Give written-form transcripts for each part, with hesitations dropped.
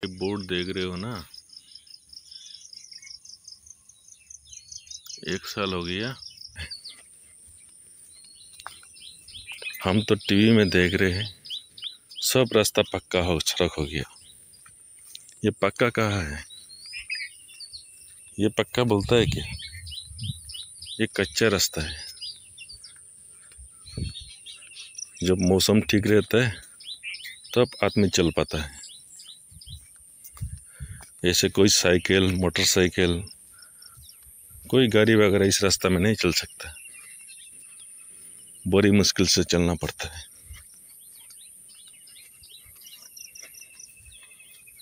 ये बोर्ड देख रहे हो ना, 1 साल हो गया। हम तो टीवी में देख रहे हैं, सब रास्ता पक्का हो सड़क हो गया। ये पक्का कहाँ है? ये पक्का बोलता है क्या? ये कच्चा रास्ता है। जब मौसम ठीक रहता है तब आदमी चल पाता है। ऐसे कोई साइकिल, मोटरसाइकिल, कोई गाड़ी वगैरह इस रास्ता में नहीं चल सकता। बड़ी मुश्किल से चलना पड़ता है।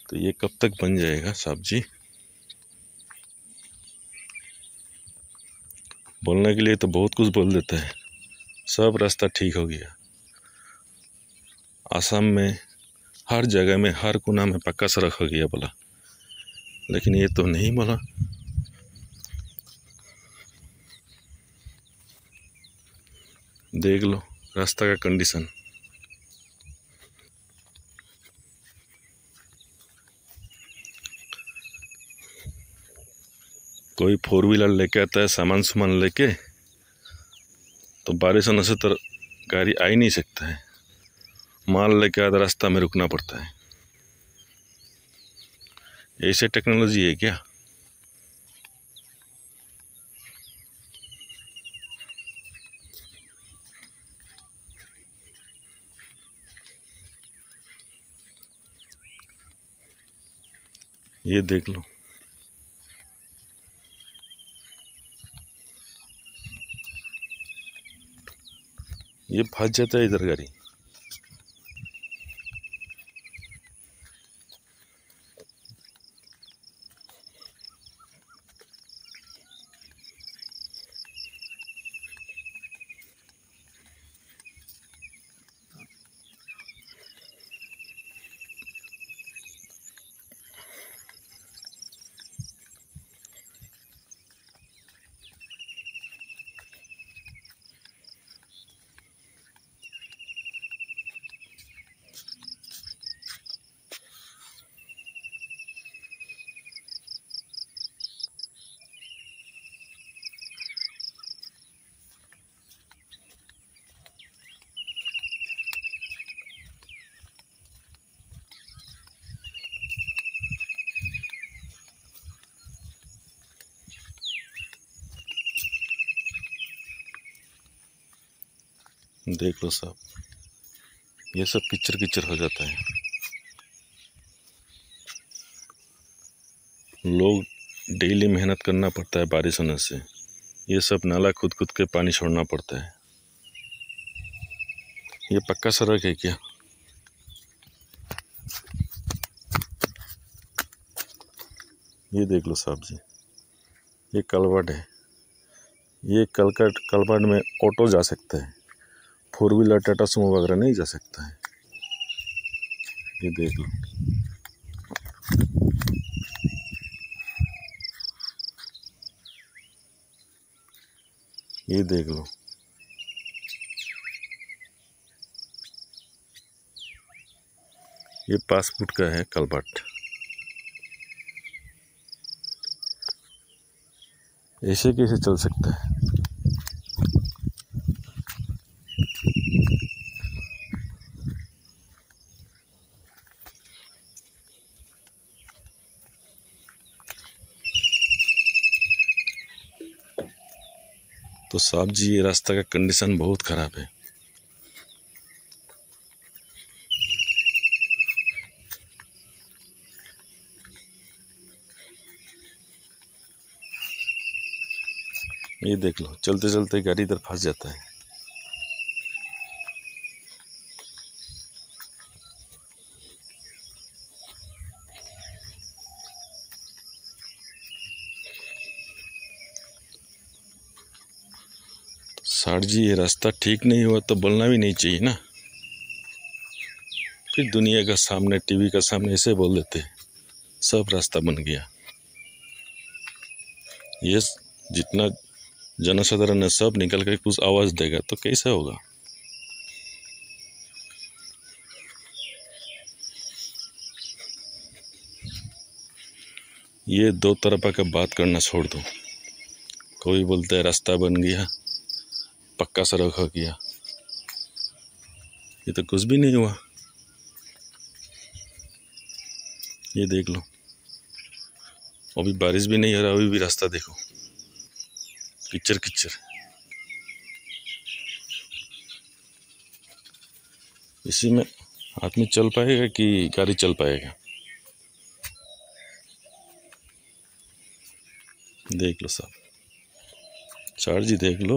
तो ये कब तक बन जाएगा साहब जी? बोलने के लिए तो बहुत कुछ बोल देता है, सब रास्ता ठीक हो गया। आसाम में हर जगह में, हर कोना में पक्का सड़क हो गया बोला, लेकिन ये तो नहीं बोला। देख लो रास्ता का कंडीशन। कोई 4 व्हीलर लेके आता है सामान लेके, तो बारिश होने से तो गाड़ी आ ही नहीं सकता है। माल लेके आधा रास्ता में रुकना पड़ता है। ऐसे टेक्नोलॉजी है क्या? ये देख लो, ये फंस जाता है इधर गाड़ी। देख लो साहब, ये सब कीचड़ कीचड़ हो जाता है। लोग डेली मेहनत करना पड़ता है बारिश होने से। ये सब नाला खुद खुद के पानी छोड़ना पड़ता है। ये पक्का सड़क है क्या? ये देख लो साहब जी, ये कलवर्ट है। ये कलवर्ट में ऑटो जा सकता है, 4 व्हीलर टाटा सुमो वगैरह नहीं जा सकता है। ये देख लो, ये देख लो, ये पासपोर्ट का है कलवर्ट। ऐसे कैसे चल सकता है? तो साहब जी ये रास्ता का कंडीशन बहुत ख़राब है। ये देख लो, चलते चलते गाड़ी इधर फंस जाता है। सर जी ये रास्ता ठीक नहीं हुआ तो बोलना भी नहीं चाहिए ना। फिर दुनिया का सामने, टीवी का सामने ऐसे बोल देते हैं सब रास्ता बन गया। ये जितना जनसाधारण है सब निकल कर कुछ आवाज़ देगा तो कैसे होगा? ये दो तरफा का बात करना छोड़ दो। कोई बोलता है रास्ता बन गया, पक्का सड़क हो गया, ये तो कुछ भी नहीं हुआ। ये देख लो, अभी बारिश भी नहीं हो रहा, अभी भी रास्ता देखो किच्चर किच्चर। इसी में आदमी चल पाएगा कि गाड़ी चल पाएगा? देख लो साहब, चार्ज ही देख लो।